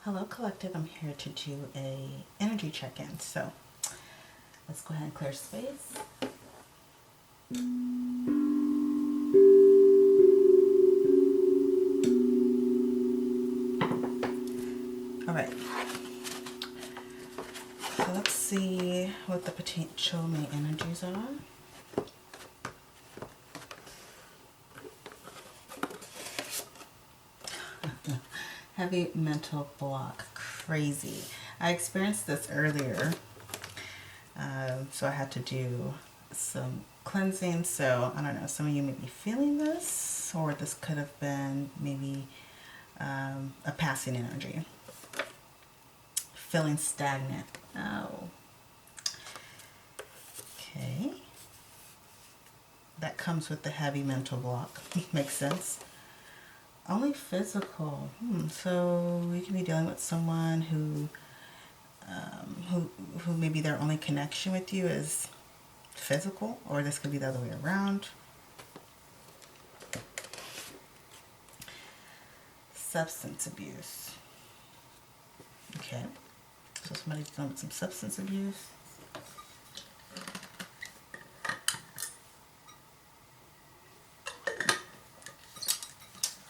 Hello Collective, I'm here to do a energy check-in. So let's go ahead and clear space. All right. So let's see what the potential main energies are. Heavy mental block. Crazy. I experienced this earlier. So I had to do some cleansing. So I don't know, some of you may be feeling this, or this could have been maybe a passing energy. Feeling stagnant. Oh. Okay. That comes with the heavy mental block. Makes sense. Only physical. So you can be dealing with someone who maybe their only connection with you is physical, or this could be the other way around. Substance abuse. Okay. So somebody's dealing with some substance abuse.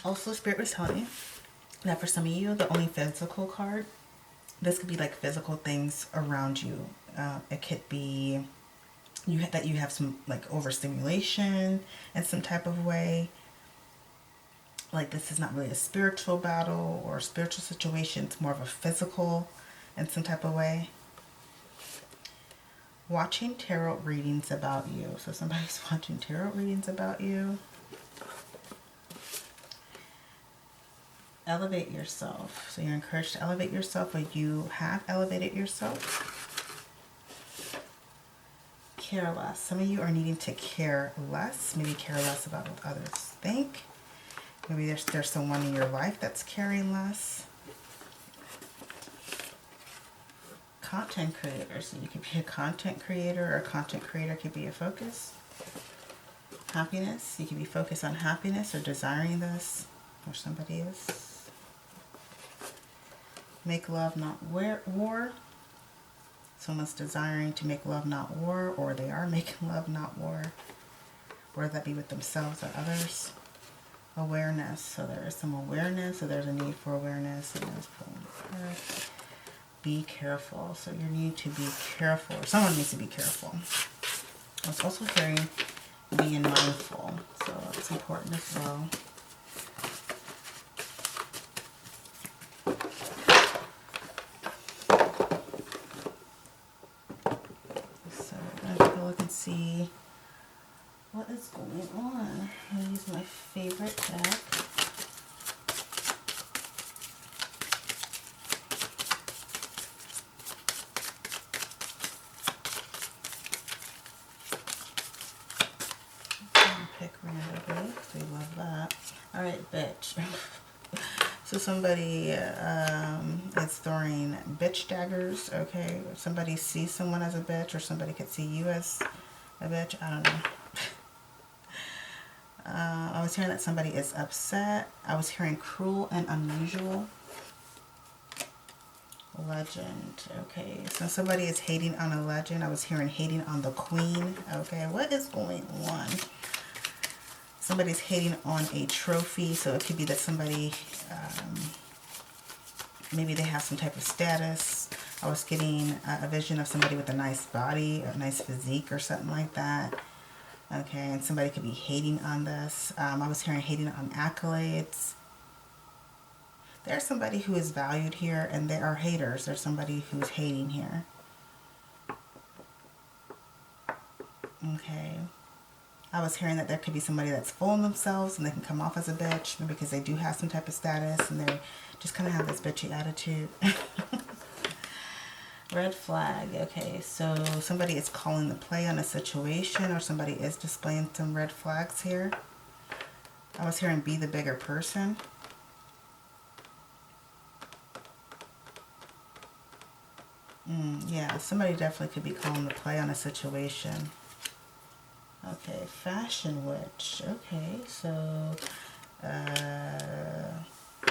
Also, Spirit was telling me that for some of you, the only physical card, this could be like physical things around you. It could be that you have some like overstimulation in some type of way. Like this is not really a spiritual battle or a spiritual situation. It's more of a physical in some type of way. Watching tarot readings about you. So somebody's watching tarot readings about you. Elevate yourself. So you're encouraged to elevate yourself, or you have elevated yourself. Care less. Some of you are needing to care less. Maybe care less about what others think. Maybe there's someone in your life that's caring less. Content creator. So you could be a content creator, or a content creator could be a focus. Happiness. You could be focused on happiness or desiring this, or somebody is. Make love, not war. Someone's desiring to make love, not war, or they are making love, not war. Whether that be with themselves or others. Awareness. So there is some awareness, so there's a need for awareness. And be careful. So you need to be careful. Or someone needs to be careful. I was also hearing being mindful. So it's important as well. See what is going on. I'm going to use my favorite deck. Pick randomly. We love that. Alright, bitch. So somebody is throwing bitch daggers, okay? Somebody sees someone as a bitch, or somebody could see you as a bitch. I don't know. I was hearing that somebody is upset. I was hearing cruel and unusual. Legend. Okay, so somebody is hating on a legend. I was hearing hating on the queen. Okay, what is going on? Somebody's hating on a trophy. So it could be that somebody, maybe they have some type of status. I was getting a vision of somebody with a nice body, a nice physique or something like that. Okay, and somebody could be hating on this. I was hearing hating on accolades. There's somebody who is valued here, and there are haters. There's somebody who's hating here. Okay. I was hearing that there could be somebody that's full of themselves, and they can come off as a bitch, maybe because they do have some type of status, and they just kind of have this bitchy attitude. Red flag. Okay, so somebody is calling the play on a situation, or somebody is displaying some red flags here. I was hearing be the bigger person. Yeah, somebody definitely could be calling the play on a situation. Okay, fashion witch. Okay, so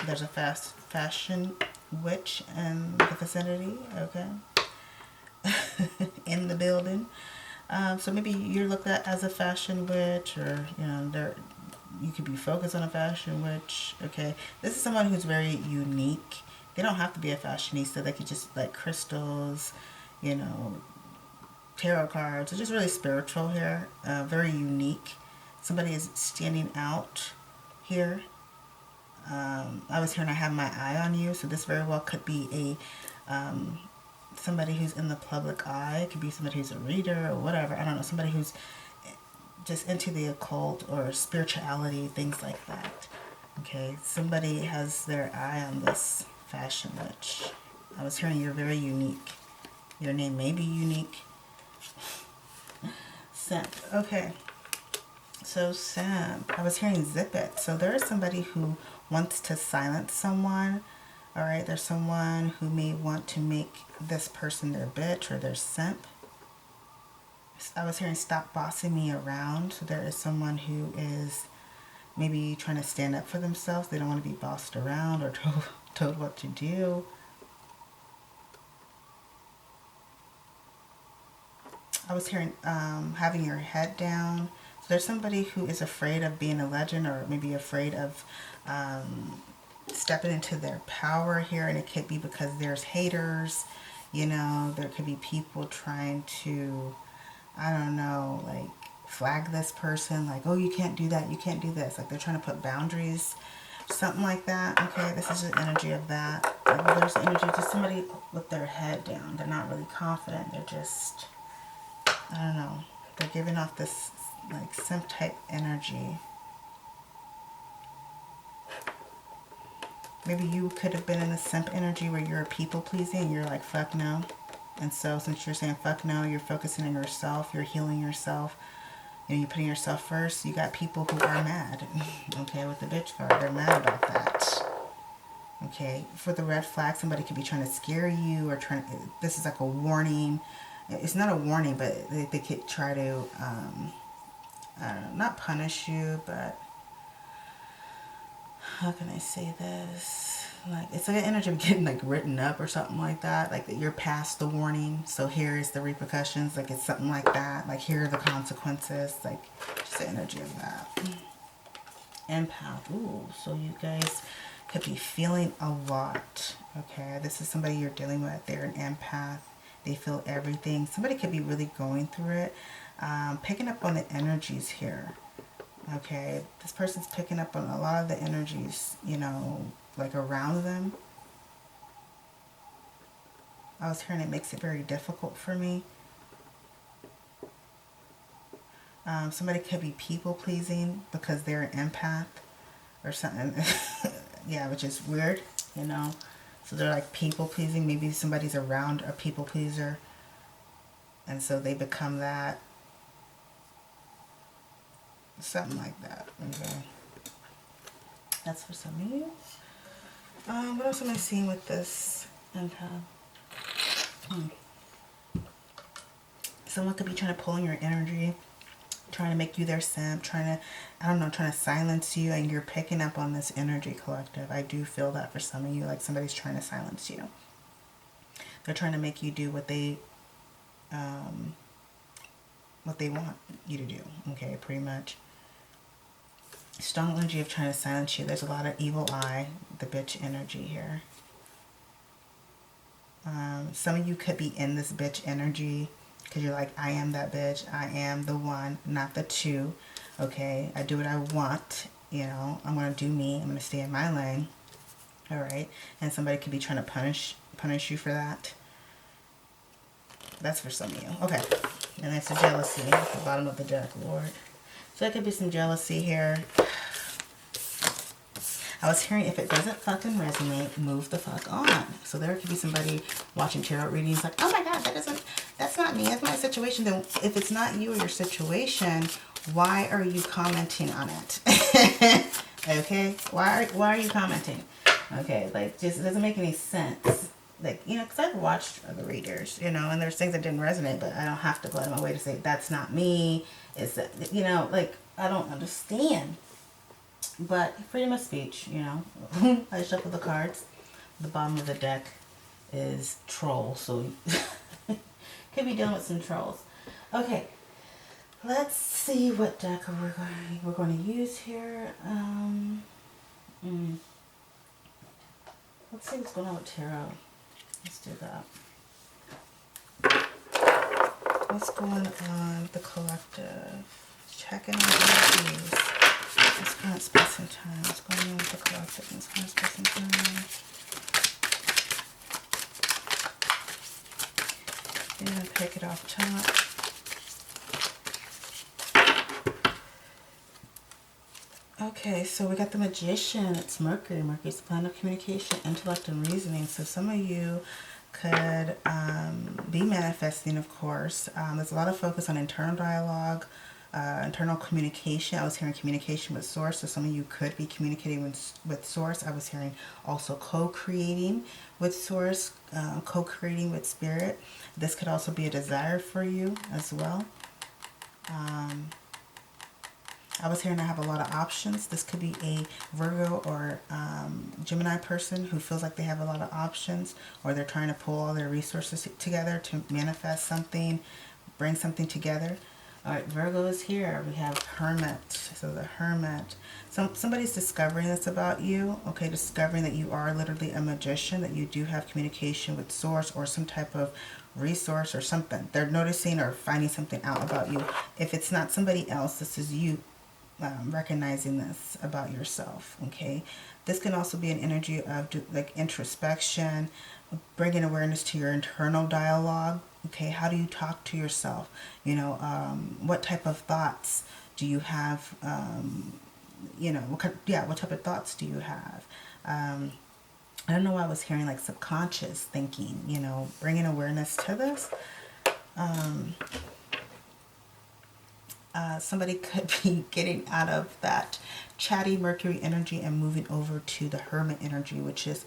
there's a fashion witch in the vicinity, okay? In the building. So maybe you're looked at as a fashion witch, or you know, you could be focused on a fashion witch. Okay, this is someone who's very unique. They don't have to be a fashionista. They could just like crystals, you know, tarot cards. It's just really spiritual here. Very unique. Somebody is standing out here. I was hearing I have my eye on you, so this very well could be a somebody who's in the public eye. It could be somebody who's a reader or whatever. I don't know. Somebody who's just into the occult or spirituality, things like that. Okay, somebody has their eye on this fashion witch. I was hearing you're very unique. Your name may be unique. Simp. Okay. So simp. I was hearing zip it. So there is somebody who wants to silence someone. Alright, there's someone who may want to make this person their bitch or their simp. I was hearing stop bossing me around. So there is someone who is maybe trying to stand up for themselves. They don't want to be bossed around or told what to do. I was hearing having your head down. So there's somebody who is afraid of being a legend, or maybe afraid of stepping into their power here, and it could be because there's haters, you know, there could be people trying to, I don't know, like flag this person, like, oh, you can't do that, you can't do this, like they're trying to put boundaries, something like that. Okay, this is the energy of that. Like, there's the energy of just somebody with their head down. They're not really confident, they're just, I don't know, they're giving off this like simp type energy. Maybe you could have been in a simp energy where you're people pleasing and you're like, fuck no. And so since you're saying fuck no, you're focusing on yourself, you're healing yourself, you know, you're putting yourself first. You got people who are mad. Okay, with the bitch card, they're mad about that. Okay, for the red flag, somebody could be trying to scare you or trying. This is like a warning. It's not a warning, but they could try to, I don't know, not punish you, but how can I say this? Like, it's like an energy of getting like written up or something like that. Like that you're past the warning, so here is the repercussions. Like it's something like that. Like here are the consequences. Like just the energy of that. Empath. Ooh, so you guys could be feeling a lot. Okay, this is somebody you're dealing with. They're an empath. They feel everything. Somebody could be really going through it. Picking up on the energies here. Okay, this person's picking up on a lot of the energies, you know, like around them. I was hearing it makes it very difficult for me. Somebody could be people pleasing because they're an empath or something. Yeah, which is weird, you know. So they're like people pleasing. Maybe somebody's around a people pleaser, and so they become that. Something like that. Okay. That's for some of you. What else am I seeing with this? Someone could be trying to pull on your energy, trying to make you their simp, trying to, I don't know, trying to silence you, and you're picking up on this energy, collective. I do feel that for some of you, like somebody's trying to silence you. They're trying to make you do what they want you to do. Okay, pretty much. Strong energy of trying to silence you. There's a lot of evil eye, the bitch energy here. Some of you could be in this bitch energy because you're like, I am that bitch. I am the one, not the two. Okay, I do what I want. You know, I'm going to do me. I'm going to stay in my lane. All right, and somebody could be trying to punish you for that. That's for some of you. Okay, and that's the jealousy at the bottom of the deck, Lord. So there could be some jealousy here. I was hearing if it doesn't fucking resonate, move the fuck on. So there could be somebody watching tarot readings like, oh my God, that's not me, that's my situation. Then if it's not you or your situation, why are you commenting on it? Okay, why are you commenting? Okay, like just it doesn't make any sense. Like, you know, because I've watched other readers, you know, and there's things that didn't resonate, but I don't have to go out of my way to say, that's not me. It's that, you know, like, I don't understand. But freedom of speech, you know. I shuffle the cards. The bottom of the deck is troll, so could be dealing with some trolls. Okay, let's see what deck we're going to use here. Let's see what's going on with tarot. Let's do that. What's going on with the collective? Checking on energies. This current space and time. What's going on with the collective in this current space and time? You're going to pick it off top. Okay, so we got the Magician. It's Mercury. Mercury's the planet of communication, intellect, and reasoning. So some of you could be manifesting, of course. There's a lot of focus on internal dialogue, internal communication. I was hearing communication with source, so some of you could be communicating with source. I was hearing also co-creating with source, co-creating with spirit. This could also be a desire for you as well. I was hearing I have a lot of options. This could be a Virgo or Gemini person who feels like they have a lot of options, or they're trying to pull all their resources together to manifest something, bring something together. All right, Virgo is here. We have Hermit. So the Hermit. Somebody's discovering this about you. Okay, discovering that you are literally a magician, that you do have communication with source or some type of resource or something. They're noticing or finding something out about you. If it's not somebody else, this is you. Recognizing this about yourself. Okay, this can also be an energy of like introspection, bringing awareness to your internal dialogue. Okay, how do you talk to yourself? You know, what type of thoughts do you have? You know, what type of thoughts do you have? I don't know why I was hearing like subconscious thinking. You know, bringing awareness to this. Somebody could be getting out of that chatty Mercury energy and moving over to the Hermit energy, which is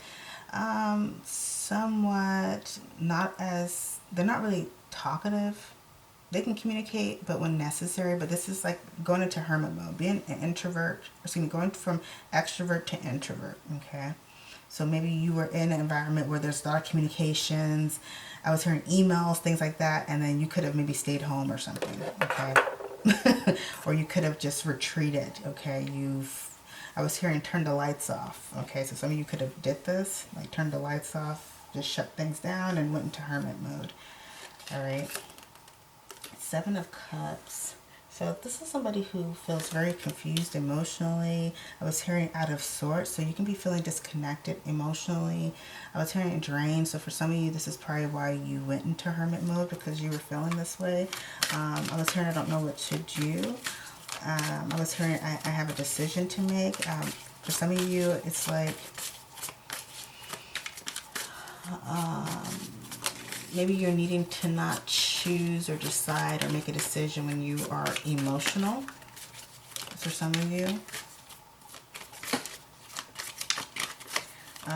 somewhat they're not really talkative. They can communicate, but when necessary. But this is like going into Hermit mode, being an introvert, going from extrovert to introvert, okay? So maybe you were in an environment where there's a lot of communications. I was hearing emails, things like that, and then you could have maybe stayed home or something, okay? Or you could have just retreated, okay? I was hearing turn the lights off, okay? So some of you could have did this, like turned the lights off, just shut things down and went into Hermit mode, all right? Seven of Cups. So this is somebody who feels very confused emotionally. I was hearing out of sorts, so you can be feeling disconnected emotionally. I was hearing drained, so for some of you, this is probably why you went into Hermit mode, because you were feeling this way. I was hearing I don't know what to do. I was hearing I have a decision to make. For some of you, it's like maybe you're needing to not choose or decide or make a decision when you are emotional. For some of you.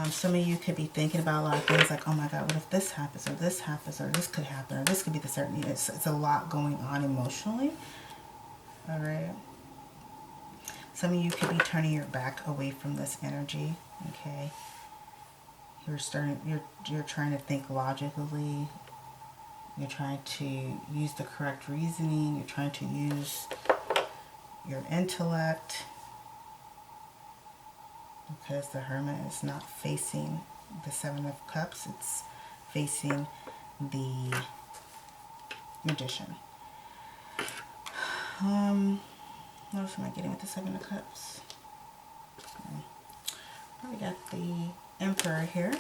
Some of you could be thinking about a lot of things like, oh my God, what if this happens, or this happens, or this could happen, or this could be the certainty. It's a lot going on emotionally. All right. Some of you could be turning your back away from this energy. Okay. You're trying to think logically. You're trying to use the correct reasoning. You're trying to use your intellect, because the Hermit is not facing the Seven of Cups. It's facing the Magician. What else am I getting with the Seven of Cups? We got the Emperor here.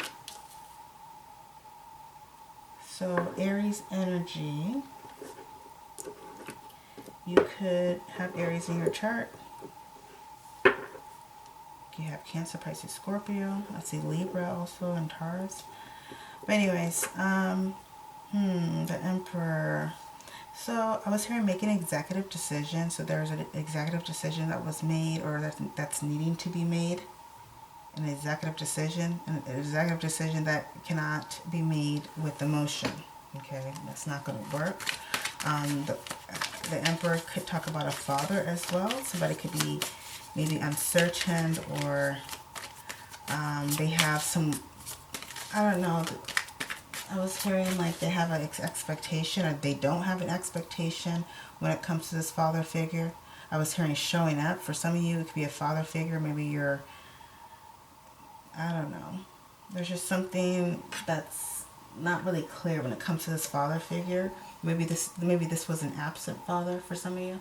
So Aries energy, you could have Aries in your chart. You have Cancer, Pisces, Scorpio. I see Libra also, and Taurus. But anyways, the Emperor. So I was hearing make an executive decision. So there's an executive decision that was made, or that's needing to be made. An executive decision that cannot be made with emotion. Okay, that's not going to work. The Emperor could talk about a father as well. Somebody could be maybe uncertain, or they have some I don't know. I was hearing like they have an expectation or they don't have an expectation when it comes to this father figure. I was hearing showing up. For some of you, it could be a father figure. Maybe you're, I don't know. There's just something that's not really clear when it comes to this father figure. Maybe this was an absent father for some of you.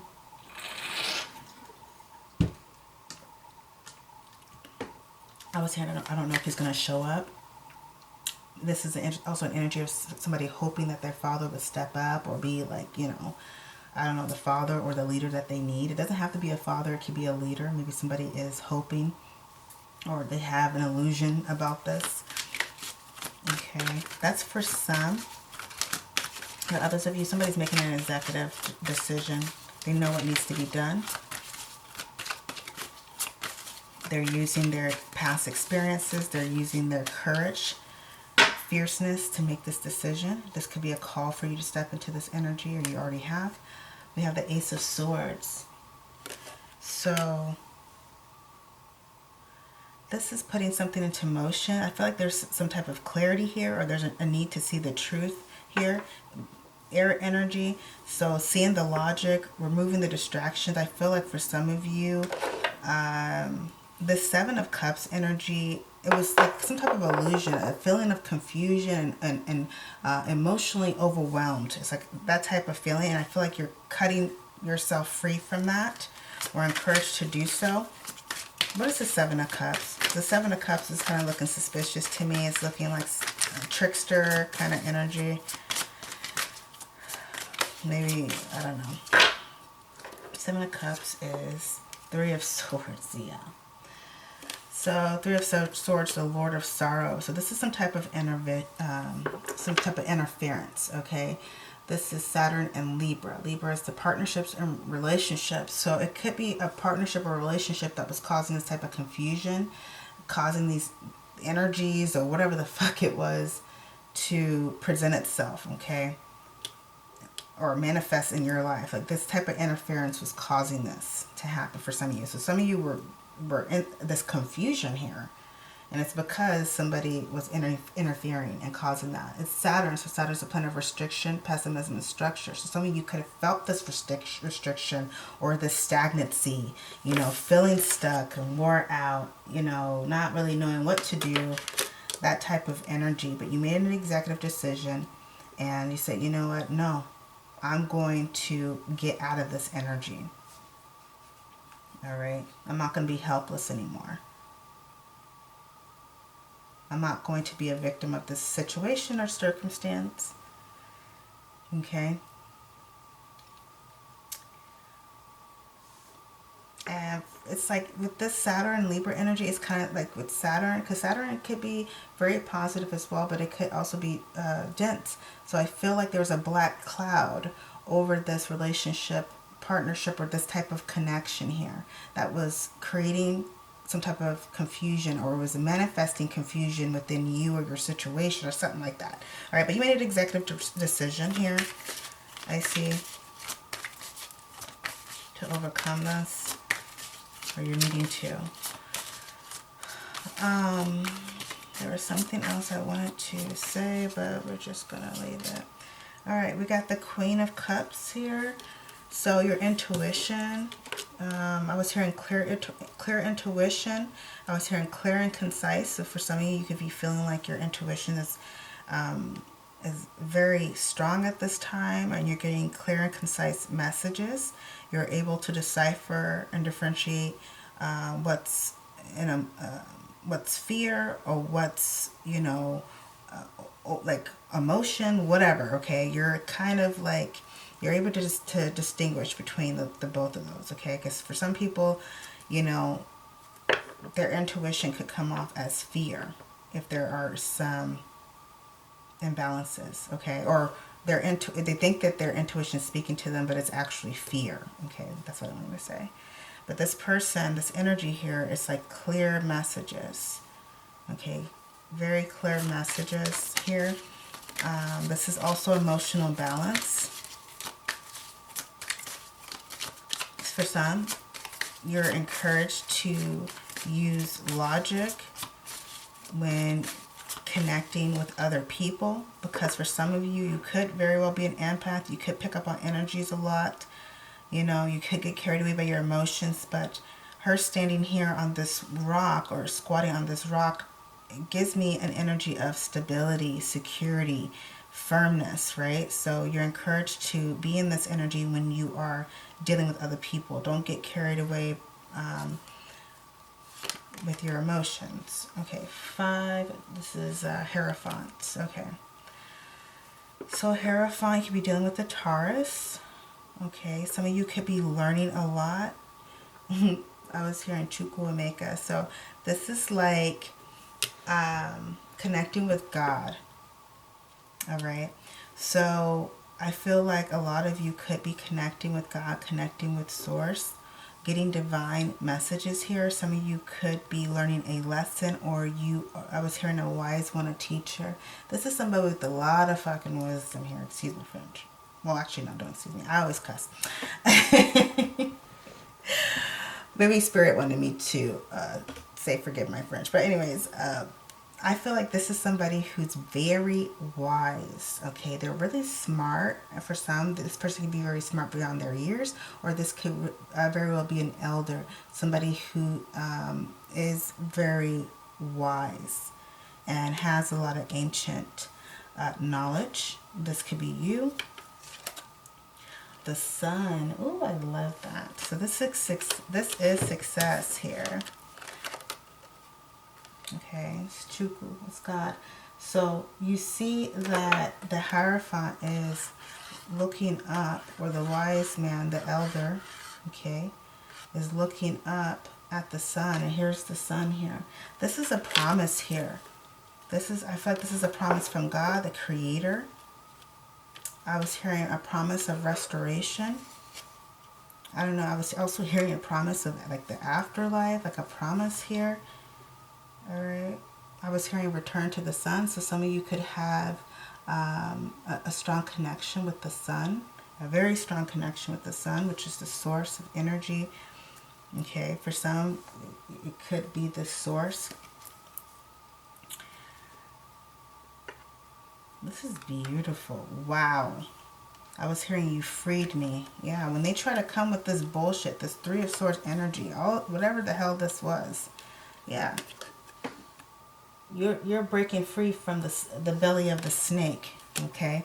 I was hearing, I don't know if he's going to show up. This is also an energy of somebody hoping that their father would step up or be like, you know, I don't know, the father or the leader that they need. It doesn't have to be a father. It could be a leader. Maybe somebody is hoping or they have an illusion about this. Okay, that's for some. For others of you, somebody's making an executive decision. They know what needs to be done. They're using their past experiences. They're using their courage, fierceness to make this decision. This could be a call for you to step into this energy, or you already have. We have the Ace of Swords. So this is putting something into motion. I feel like there's some type of clarity here, or there's a need to see the truth here. Air energy. So seeing the logic, removing the distractions. I feel like for some of you, the Seven of Cups energy, it was like some type of illusion, a feeling of confusion and emotionally overwhelmed. It's like that type of feeling, and I feel like you're cutting yourself free from that, or encouraged to do so. What is the Seven of Cups? The Seven of Cups is kind of looking suspicious to me. It's looking like a trickster kind of energy. Maybe, I don't know. Seven of Cups is Three of Swords, yeah. So Three of Swords, the Lord of Sorrow. So this is some type of interference, okay? This is Saturn and Libra. Libra is the partnerships and relationships. So it could be a partnership or relationship that was causing this type of confusion, causing these energies or whatever the fuck it was to present itself, okay? Or manifest in your life. Like this type of interference was causing this to happen for some of you. So some of you were in this confusion here, and it's because somebody was interfering and causing that. It's Saturn, so Saturn's a planet of restriction, pessimism, and structure. So some of you could have felt this restriction or this stagnancy, you know, feeling stuck and wore out, you know, not really knowing what to do, that type of energy. But you made an executive decision and you said, you know what, no, I'm going to get out of this energy. All right? I'm not going to be helpless anymore. I'm not going to be a victim of this situation or circumstance. Okay? And it's like with this Saturn Libra energy, it's kind of like with Saturn, because Saturn could be very positive as well, but it could also be dense. So I feel like there's a black cloud over this relationship, partnership, or this type of connection here that was creating some type of confusion, or was manifesting confusion within you or your situation or something like that. All right, but you made an executive decision here, I see, to overcome this, or you're needing to. There was something else I wanted to say, but we're just gonna leave it. All right, we got the Queen of Cups here. So your intuition, I was hearing clear intuition. I was hearing clear and concise. So for some of you, you could be feeling like your intuition is very strong at this time, and you're getting clear and concise messages. You're able to decipher and differentiate what's what's fear, or what's, you know, like emotion, whatever. Okay, you're kind of like, you're able to distinguish between the both of those. Okay, because for some people, you know, their intuition could come off as fear if there are some imbalances. Okay, or they think that their intuition is speaking to them, but it's actually fear. Okay, that's what I'm going to say. But this person, this energy here, is like clear messages. Okay, very clear messages here. This is also emotional balance. For some, you're encouraged to use logic when connecting with other people, because for some of you, you could very well be an empath. You could pick up on energies a lot. You know, you could get carried away by your emotions, but her standing here on this rock or squatting on this rock, it gives me an energy of stability, security, firmness, right? So you're encouraged to be in this energy when you are dealing with other people. Don't get carried away with your emotions. Okay, 5. This is Hierophant. Okay. So Hierophant, you could be dealing with the Taurus. Okay, some of you could be learning a lot. I was hearing Chukwuemeka. So this is like connecting with God. All right. So I feel like a lot of you could be connecting with God, connecting with Source, getting divine messages here. Some of you could be learning a lesson, or I was hearing a wise one, a teacher. This is somebody with a lot of fucking wisdom here. Excuse me, French. Well, actually, no, don't excuse me. I always cuss. Maybe Spirit wanted me to say forgive my French. But anyways, I feel like this is somebody who's very wise. Okay, they're really smart. For some, this person can be very smart beyond their years, or this could very well be an elder, somebody who is very wise and has a lot of ancient knowledge. This could be you. The Sun. Oh, I love that. So this is success here. Okay, it's Chukwu, it's God. So you see that the Hierophant is looking up, or the wise man, the elder, okay, is looking up at the sun, and here's the sun here. This is a promise here. I feel like this is a promise from God, the Creator. I was hearing a promise of restoration. I don't know, I was also hearing a promise of like the afterlife, like a promise here. Alright, I was hearing return to the sun, so some of you could have a strong connection with the sun, a very strong connection with the sun, which is the source of energy. Okay, for some, it could be the source. This is beautiful. Wow. I was hearing you freed me. Yeah, when they try to come with this bullshit, this 3 of Swords energy, whatever the hell this was. Yeah. You're breaking free from the belly of the snake, okay?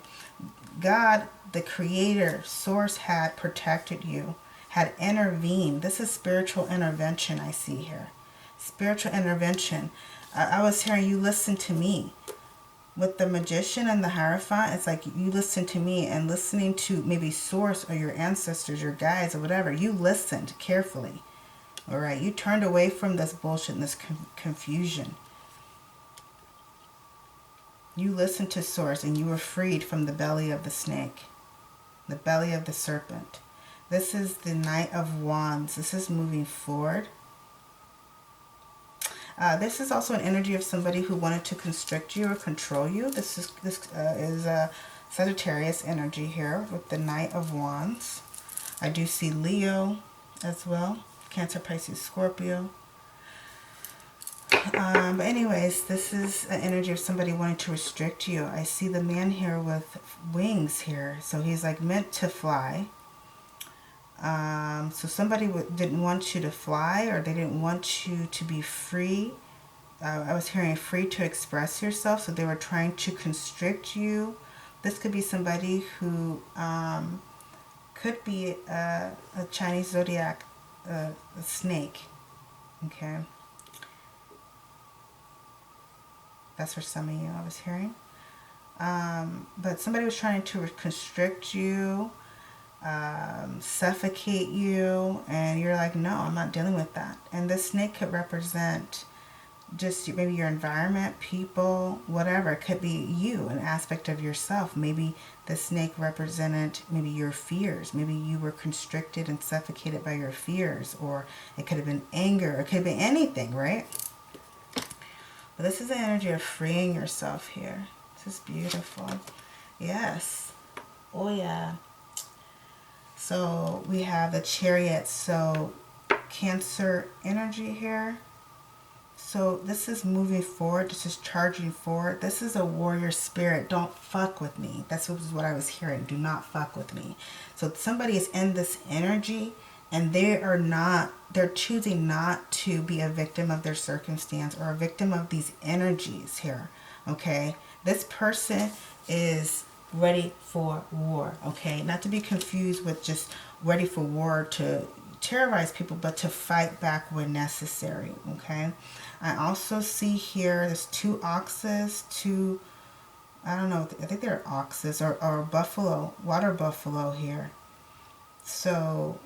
God, the Creator, Source, had protected you, had intervened. This is spiritual intervention I see here. Spiritual intervention. I was hearing you listen to me. With the Magician and the Hierophant, it's like you listen to me, and listening to maybe Source or your ancestors, your guides or whatever, you listened carefully. All right, you turned away from this bullshit and this confusion. You listened to Source, and you were freed from the belly of the snake, the belly of the serpent. This is the Knight of Wands. This is moving forward. This is also an energy of somebody who wanted to constrict you or control you. This is a Sagittarius energy here with the Knight of Wands. I do see Leo as well. Cancer, Pisces, Scorpio. But anyways, this is an energy of somebody wanting to restrict you. I see the man here with wings here. So he's like meant to fly. So somebody didn't want you to fly, or they didn't want you to be free. I was hearing free to express yourself. So they were trying to constrict you. This could be somebody who could be a Chinese zodiac a snake. Okay. That's for some of you, I was hearing. But somebody was trying to constrict you, suffocate you, and you're like, no, I'm not dealing with that. And this snake could represent just maybe your environment, people, whatever. It could be you, an aspect of yourself. Maybe the snake represented maybe your fears. Maybe you were constricted and suffocated by your fears, or it could have been anger. It could have been anything, right? But this is the energy of freeing yourself here. This is beautiful. Yes. Oh, yeah. So we have the Chariot. So Cancer energy here. So this is moving forward. This is charging forward. This is a warrior spirit. Don't fuck with me. That's what I was hearing. Do not fuck with me. So somebody is in this energy and they're choosing not to be a victim of their circumstance or a victim of these energies here. Okay. This person is ready for war. Okay. Not to be confused with just ready for war to terrorize people, but to fight back when necessary. Okay. I also see here there's two oxes, I don't know, I think they're oxes or buffalo, water buffalo here. So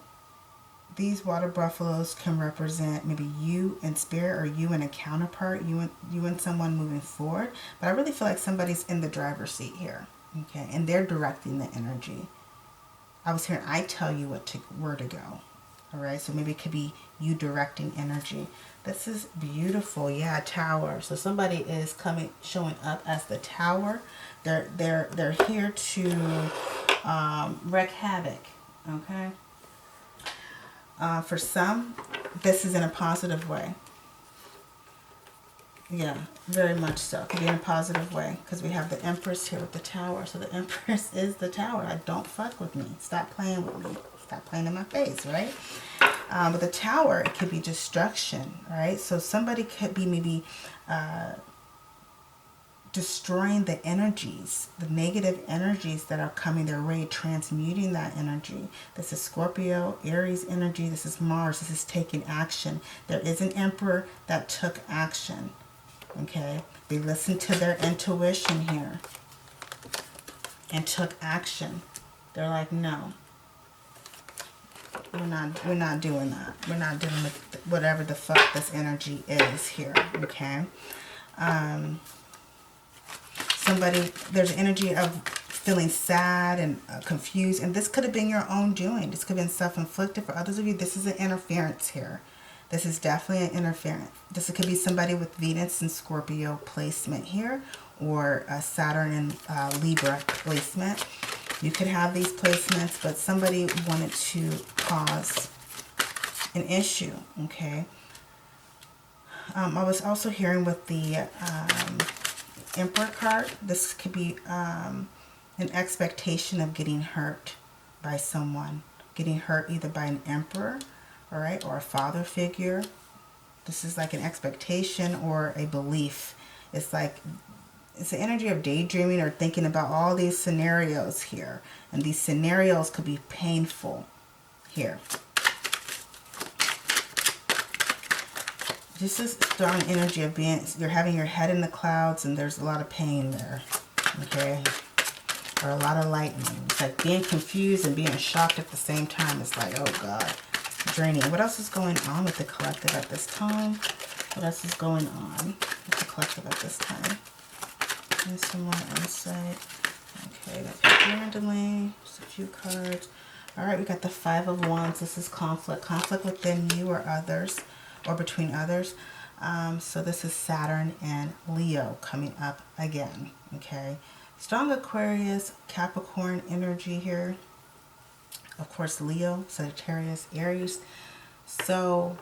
these water buffaloes can represent maybe you in spirit or you and a counterpart, you and someone moving forward. But I really feel like somebody's in the driver's seat here. Okay, and they're directing the energy. I was hearing I tell you where to go. All right, so maybe it could be you directing energy. This is beautiful. Yeah, tower. So somebody is showing up as the tower. They're here to wreak havoc. Okay. For some, this is in a positive way. Yeah, very much so. It could be in a positive way because we have the Empress here with the tower. So the Empress is the tower. Like, don't fuck with me. Stop playing with me. Stop playing in my face, right? With the tower, it could be destruction, right? So somebody could be maybe destroying the energies, the negative energies that are coming their way, transmuting that energy. This is Scorpio, Aries energy. This is Mars. This is taking action. There is an emperor that took action. Okay? They listened to their intuition here and took action. They're like, no. We're not doing that. We're not dealing with whatever the fuck this energy is here. Okay? There's energy of feeling sad and confused, and this could have been your own doing. This could have been self-inflicted. For others of you, this is an interference here. This is definitely an interference. This could be somebody with Venus and Scorpio placement here, or Saturn and Libra placement. You could have these placements, but somebody wanted to cause an issue, okay? I was also hearing with the Emperor card, this could be an expectation of getting hurt by someone. Getting hurt either by an emperor, all right, or a father figure. This is like an expectation or a belief. It's like, it's the energy of daydreaming or thinking about all these scenarios here. And these scenarios could be painful here. This is strong energy of you're having your head in the clouds and there's a lot of pain there. Okay? Or a lot of lightning. It's like being confused and being shocked at the same time. It's like, oh God, draining. What else is going on with the collective at this time? What else is going on with the collective at this time? And some more insight. Okay, that picked randomly. Just a few cards. All right, we got the Five of Wands. This is conflict. Conflict within you or others, or between others. So this is Saturn and Leo coming up again. Okay, strong Aquarius, Capricorn energy here. Of course, Leo, Sagittarius, Aries. So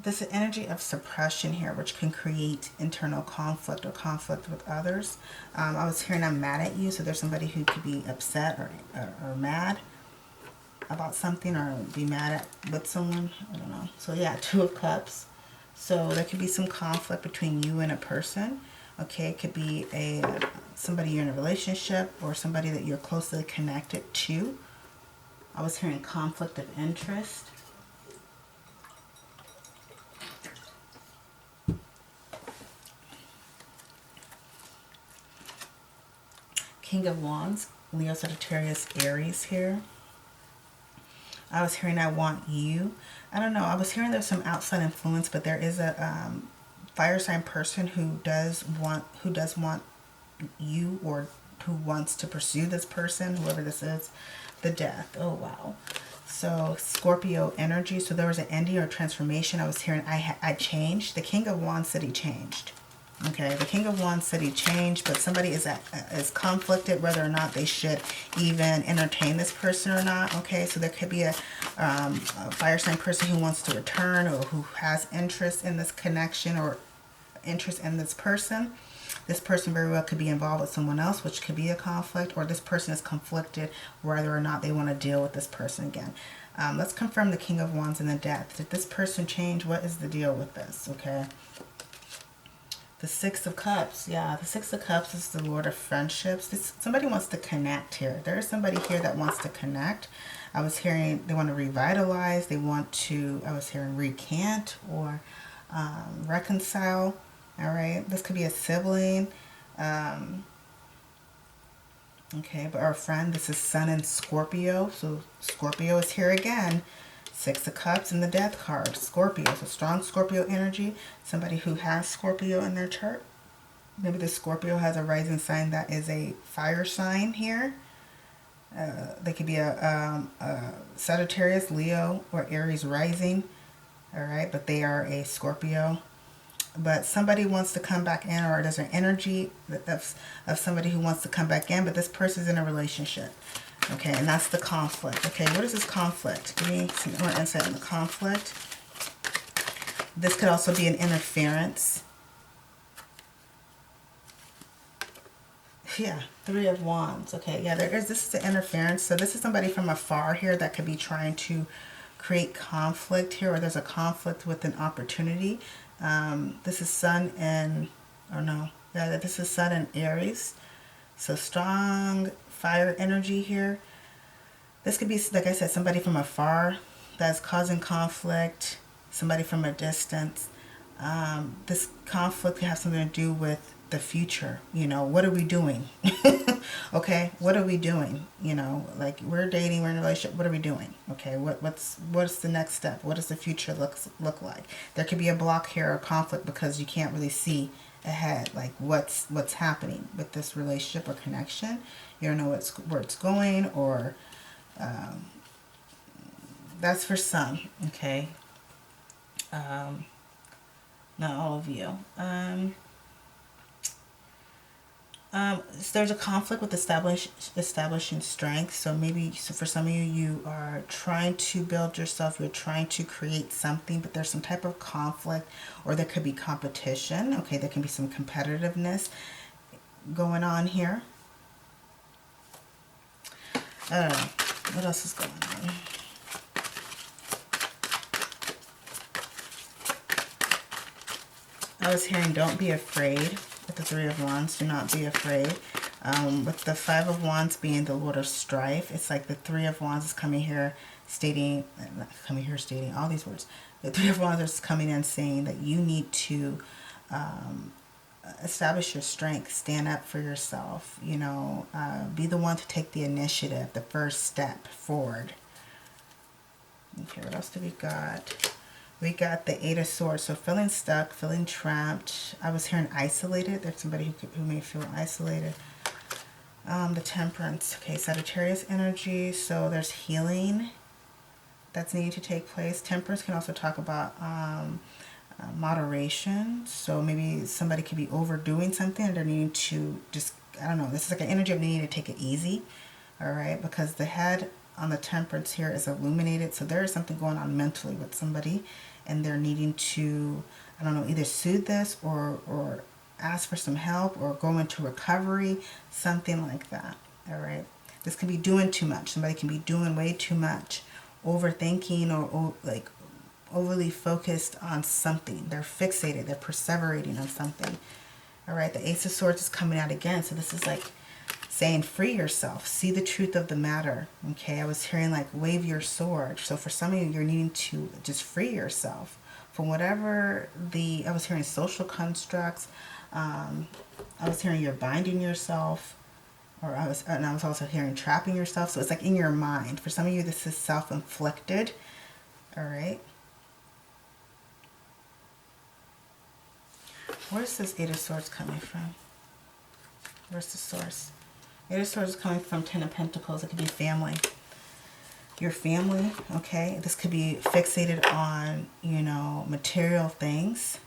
this is energy of suppression here, which can create internal conflict or conflict with others. I was hearing I'm mad at you, so there's somebody who could be upset or mad about something, or be mad with someone. I don't know. So yeah, Two of Cups. So there could be some conflict between you and a person. Okay, it could be somebody you're in a relationship or somebody that you're closely connected to. I was hearing conflict of interest. King of Wands, Leo, Sagittarius, Aries here. I was hearing I want you. I don't know. I was hearing there's some outside influence, but there is a fire sign person who does want you, or who wants to pursue this person, whoever this is. The Death. Oh, wow. So Scorpio energy. So there was an ending or transformation. I was hearing I changed. The King of Wands said he changed. Okay, the King of Wands said he changed, but somebody is conflicted whether or not they should even entertain this person or not. Okay, so there could be a fire sign person who wants to return or who has interest in this connection or interest in this person. This person very well could be involved with someone else, which could be a conflict, or this person is conflicted whether or not they want to deal with this person again. Let's confirm the King of Wands and the Death. Did this person change? What is the deal with this? Okay. The Six of Cups. Yeah, the Six of Cups is the Lord of Friendships. Somebody wants to connect here. There is somebody here that wants to connect. I was hearing they want to revitalize. They want to, I was hearing recant or reconcile. All right. This could be a sibling. Okay, but our friend, this is Sun and Scorpio. So Scorpio is here again. Six of Cups and the Death card. Scorpio. So strong Scorpio energy. Somebody who has Scorpio in their chart. Maybe the Scorpio has a rising sign that is a fire sign here. They could be a Sagittarius, Leo, or Aries rising. All right, but they are a Scorpio. But somebody wants to come back in, or there's an energy of somebody who wants to come back in, but this person's in a relationship. Okay, and that's the conflict. Okay, what is this conflict? Give me some more insight on the conflict. This could also be an interference. Yeah, Three of Wands. Okay, yeah, this is the interference. So this is somebody from afar here that could be trying to create conflict here, or there's a conflict with an opportunity. This is Sun and, or no, yeah, this is Sun and Aries. So strong fire energy here. This could be, like I said, somebody from afar that's causing conflict, somebody from a distance. This conflict could have something to do with the future. You know, what are we doing? Okay, what are we doing? You know, like we're dating, we're in a relationship, what are we doing? Okay, what's the next step? What does the future look like? There could be a block here or conflict because you can't really see ahead, like what's happening with this relationship or connection. You don't know where it's going, or that's for some. Okay, not all of you. So there's a conflict with establishing strength. So maybe for some of you, you are trying to build yourself, you're trying to create something, but there's some type of conflict, or there could be competition. Okay, there can be some competitiveness going on here. What else is going on? I was hearing don't be afraid. With the Three of Wands, do not be afraid. With the Five of Wands being the Lord of Strife, it's like the Three of Wands is coming here stating all these words. The Three of Wands is coming in saying that you need to establish your strength, stand up for yourself, you know, be the one to take the initiative, the first step forward. Okay, what else do we got? We got the Eight of Swords, so feeling stuck, feeling trapped. I was hearing isolated. There's somebody who may feel isolated. The Temperance, okay, Sagittarius energy, so there's healing that's needing to take place. Temperance can also talk about moderation, so maybe somebody could be overdoing something and they're needing to just, I don't know, this is like an energy of needing to take it easy, all right, because the head on the Temperance here is illuminated, so there is something going on mentally with somebody, and they're needing to, I don't know, either soothe this or ask for some help or go into recovery, something like that. All right, this can be doing too much. Somebody can be doing way too much, overthinking, or like overly focused on something. They're fixated, they're perseverating on something. All right, the Ace of Swords is coming out again, so this is like saying free yourself, see the truth of the matter. Okay, I was hearing like wave your sword. So for some of you, you're needing to just free yourself from whatever I was hearing social constructs. I was hearing you're binding yourself, or I was also hearing trapping yourself. So it's like in your mind. For some of you, this is self-inflicted. All right. Where's this Eight of Swords coming from? Where's the source? Eight of Swords is coming from Ten of Pentacles. It could be family. Your family, okay? This could be fixated on, you know, material things.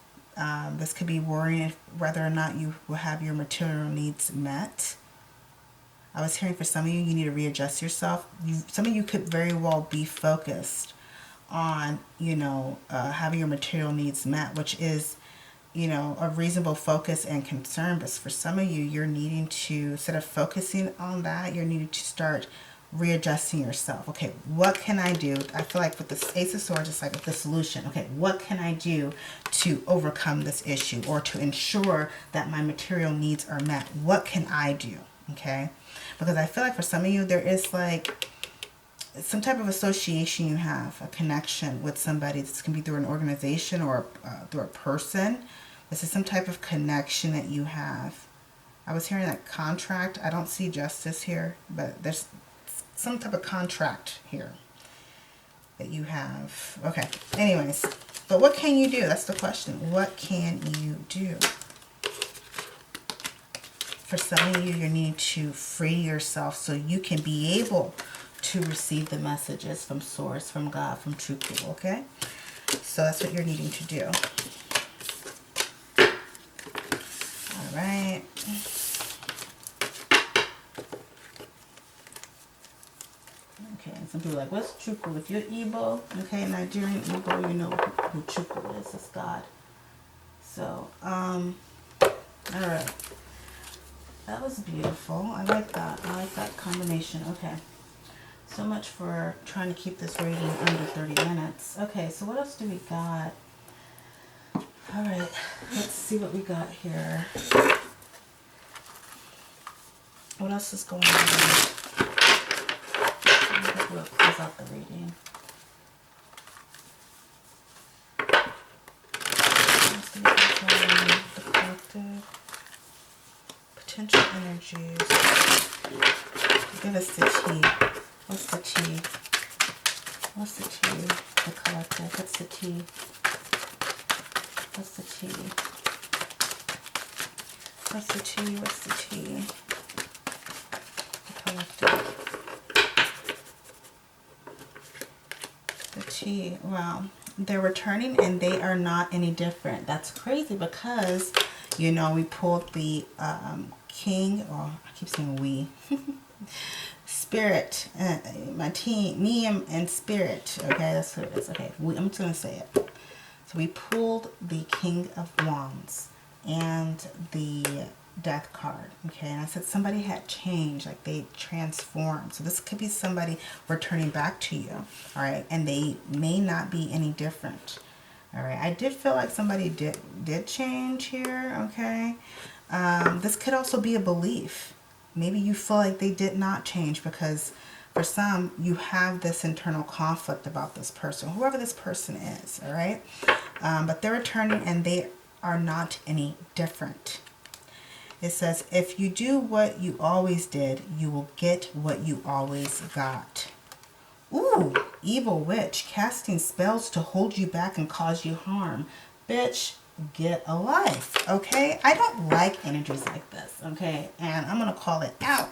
This could be worrying whether or not you will have your material needs met. I was hearing for some of you, you need to readjust yourself. Some of you could very well be focused on, having your material needs met, which is, a reasonable focus and concern. But for some of you, you're needing to, instead of focusing on that, you're needing to start readjusting yourself. Okay, what can I do? I feel like with the Ace of Swords, it's like the solution. Okay, what can I do to overcome this issue or to ensure that my material needs are met? What can I do? Okay, because I feel like for some of you, there is like some type of association you have, a connection with somebody. This can be through an organization or through a person. This is some type of connection that you have. I was hearing that contract. I don't see justice here, but there's some type of contract here that you have. Okay, anyways, but what can you do? That's the question. What can you do? For some of you, you need to free yourself so you can be able to receive the messages from Source, from God, from True People, okay? So that's what you're needing to do. All right. Okay, and some people are like, what's Chukwu? If you're Igbo, okay, Nigerian Igbo, you know who Chukwu is. It's God. So, all right. That was beautiful. I like that. I like that combination. Okay. So much for trying to keep this reading under 30 minutes. Okay, so what else do we got? All right, let's see what we got here. What else is going on? We'll close out the reading. The collective. Potential energies. Give us the tea. What's the tea? What's the tea? The collective. What's the tea? What's the tea? What's the tea? What's the tea? The collective. The tea. Wow. They're returning and they are not any different. That's crazy because, we pulled the king, or I keep saying we. Spirit, my team, me and spirit, okay, that's what it is. Okay, I'm just going to say it. So we pulled the King of Wands and the Death card, okay, and I said somebody had changed, like they transformed. So this could be somebody returning back to you, all right, and they may not be any different, all right. I did feel like somebody did change here, okay. This could also be a belief. Maybe you feel like they did not change because for some, you have this internal conflict about this person, whoever this person is, all right? But they're returning and they are not any different. It says, if you do what you always did, you will get what you always got. Ooh, evil witch, casting spells to hold you back and cause you harm. Bitch, get a life, okay? I don't like energies like this, okay? And I'm going to call it out.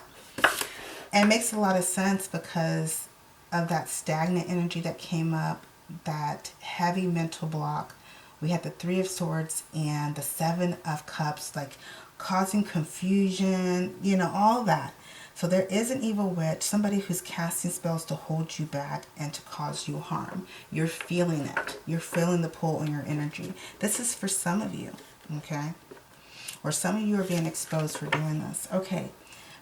And it makes a lot of sense because of that stagnant energy that came up, that heavy mental block. We had the Three of Swords and the Seven of Cups, like causing confusion, all that. So there is an evil witch, somebody who's casting spells to hold you back and to cause you harm. You're feeling it. You're feeling the pull on your energy. This is for some of you, okay? Or some of you are being exposed for doing this. Okay.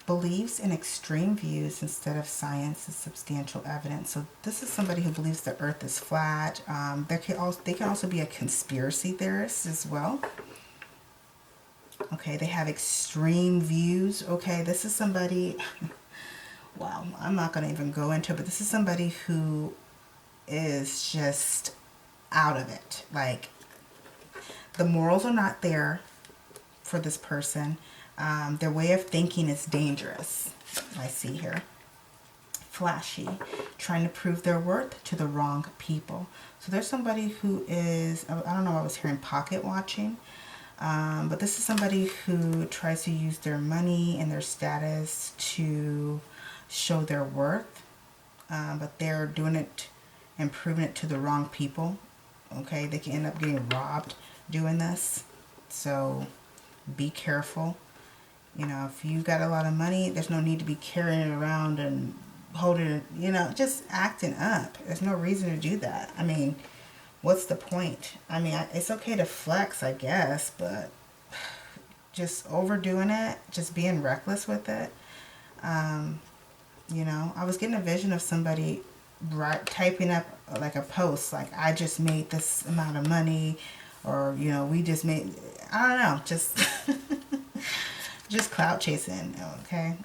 Believes in extreme views instead of science and substantial evidence. So this is somebody who believes the earth is flat. They can also be a conspiracy theorist as well. Okay, they have extreme views. Okay, this is somebody, wow, I'm not going to even go into it, but this is somebody who is just out of it. Like, the morals are not there for this person. Their way of thinking is dangerous, I see here. Flashy, trying to prove their worth to the wrong people. So there's somebody who is, I don't know, I was hearing pocket watching. But this is somebody who tries to use their money and their status to show their worth. But they're doing it and proving it to the wrong people. Okay, they can end up getting robbed doing this. So be careful. You know, if you got a lot of money, there's no need to be carrying it around and holding it, you know, just acting up. There's no reason to do that. I mean, what's the point? I mean, it's okay to flex, I guess, but just overdoing it, just being reckless with it. You know, I was getting a vision of somebody typing up like a post, like, I just made this amount of money, or, you know, we just made, I don't know, just just clout chasing.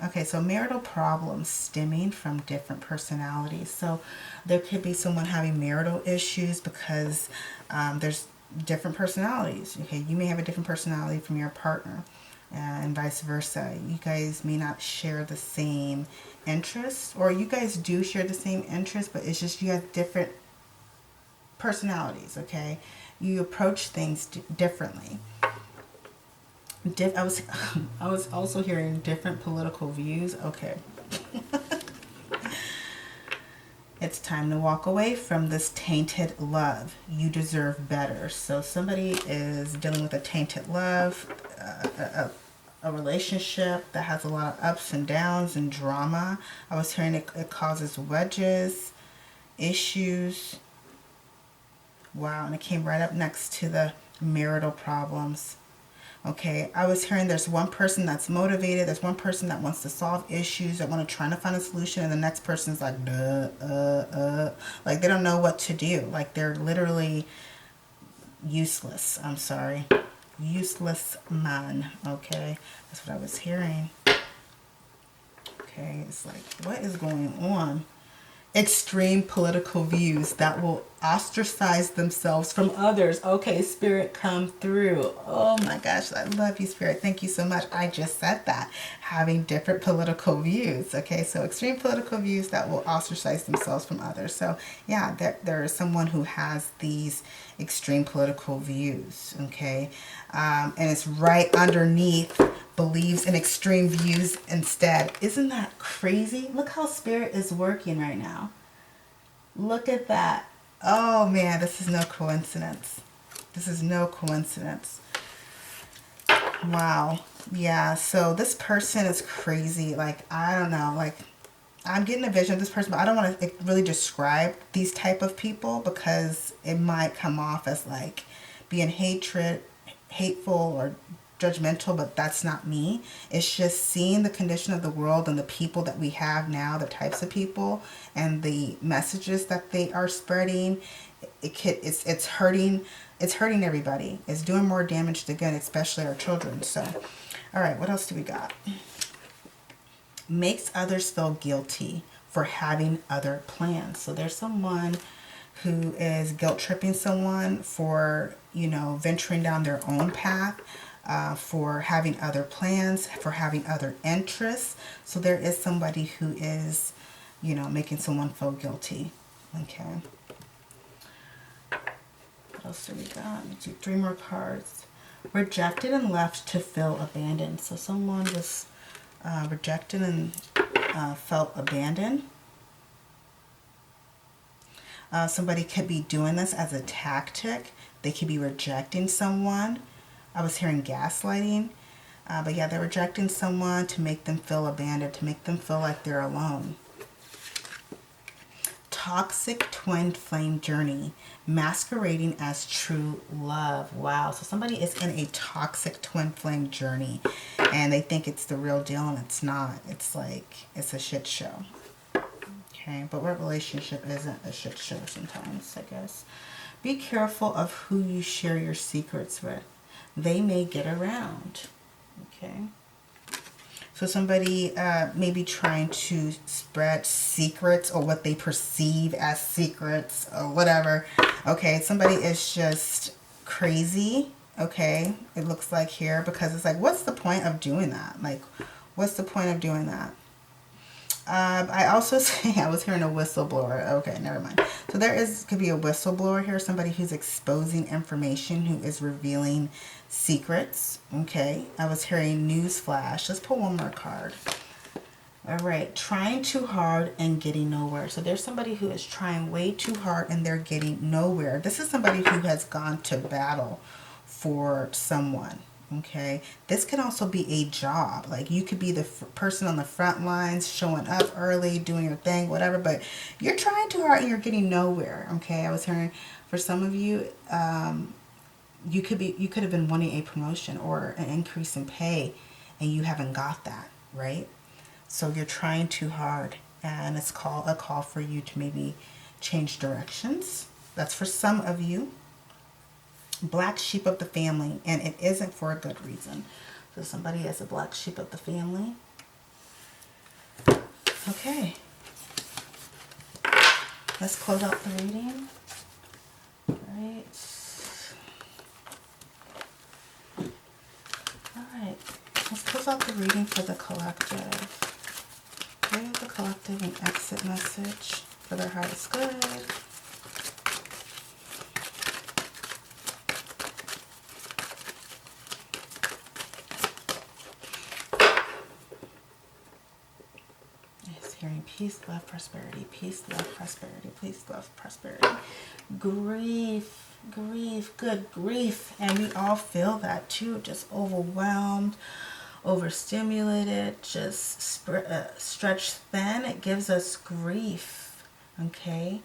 Okay, so marital problems stemming from different personalities. So there could be someone having marital issues because there's different personalities. Okay, you may have a different personality from your partner, and vice versa. You guys may not share the same interests, or you guys do share the same interests, but it's just you have different personalities. Okay, you approach things differently. I was also hearing different political views. Okay. It's time to walk away from this tainted love. You deserve better. So somebody is dealing with a tainted love, a relationship that has a lot of ups and downs and drama. I was hearing it causes wedges, issues. Wow, and it came right up next to the marital problems. Okay, I was hearing there's one person that's motivated, there's one person that wants to solve issues, that want to try to find a solution, and the next person's like, like they don't know what to do. Like they're literally useless. I'm sorry. Useless man. Okay, that's what I was hearing. Okay, it's like, what is going on? Extreme political views that will ostracize themselves from others. Okay, Spirit, come through. Oh my gosh, I love you, Spirit. Thank you so much. I just said that. Having different political views. Okay, so extreme political views that will ostracize themselves from others. So yeah, there is someone who has these extreme political views. Okay, and it's right underneath believes in extreme views instead. Isn't that crazy? Look how Spirit is working right now. Look at that. Oh man, this is no coincidence. This is no coincidence. Wow. Yeah, so this person is crazy. Like, I don't know. Like, I'm getting a vision of this person, but I don't want to really describe these type of people because it might come off as like being hateful or judgmental, but that's not me. It's just seeing the condition of the world and the people that we have now, the types of people and the messages that they are spreading. It's hurting everybody. It's doing more damage than good, especially our children. So all right, what else do we got? Makes others feel guilty for having other plans. So there's someone who is guilt tripping someone for, you know, venturing down their own path, for having other plans, for having other interests. So there is somebody who is, you know, making someone feel guilty. Okay. What else do we got? Let's do 3 more cards. Rejected and left to feel abandoned. So someone was rejected and felt abandoned. Somebody could be doing this as a tactic. They could be rejecting someone. I was hearing gaslighting. But yeah, they're rejecting someone to make them feel abandoned, to make them feel like they're alone. Toxic twin flame journey, masquerading as true love. Wow, so somebody is in a toxic twin flame journey and they think it's the real deal and it's not. It's like, it's a shit show. Okay, but what relationship isn't a shit show sometimes, I guess. Be careful of who you share your secrets with. They may get around. Okay. So somebody may be trying to spread secrets or what they perceive as secrets or whatever. Okay, somebody is just crazy. Okay, it looks like here, because it's like, what's the point of doing that? Like, what's the point of doing that? I also say, I was hearing a whistleblower. Okay, never mind. So could be a whistleblower here, somebody who's exposing information, who is revealing secrets. Okay, I was hearing news flash. Let's pull one more card. All right, trying too hard and getting nowhere. So there's somebody who is trying way too hard and they're getting nowhere. This is somebody who has gone to battle for someone. Okay, this can also be a job. Like you could be the person on the front lines, showing up early, doing your thing, whatever, but you're trying too hard and you're getting nowhere. Okay, I was hearing for some of you, you could have been wanting a promotion or an increase in pay and you haven't got that, right? So you're trying too hard, and it's a call for you to maybe change directions. That's for some of you. Black sheep of the family, and it isn't for a good reason. So somebody is a black sheep of the family. Okay. Let's close out the reading. All right. All right. Let's close out the reading for the collective. Give the collective an exit message for their highest good. Hearing peace, love, prosperity, peace, love, prosperity, peace, love, prosperity. Grief, good grief. And we all feel that too, just overwhelmed, overstimulated, just stretched thin. It gives us grief, okay?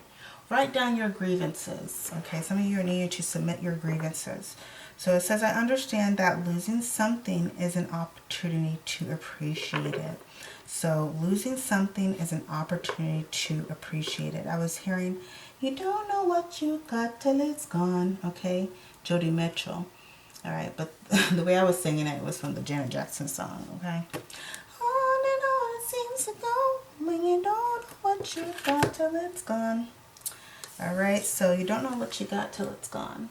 Write down your grievances, okay? Some of you are needing to submit your grievances. So it says, I understand that losing something is an opportunity to appreciate it. So losing something is an opportunity to appreciate it. I was hearing, you don't know what you got till it's gone, okay? Jody Mitchell. All right, but the way I was singing it was from the Janet Jackson song, okay? On and on it seems to go when you don't know what you got till it's gone. All right, so you don't know what you got till it's gone.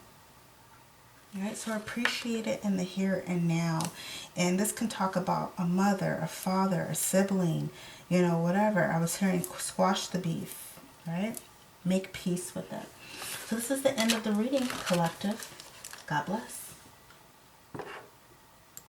All right, so appreciate it in the here and now. And this can talk about a mother, a father, a sibling, you know, whatever. I was hearing squash the beef, right? Make peace with it. So this is the end of the reading, collective. God bless.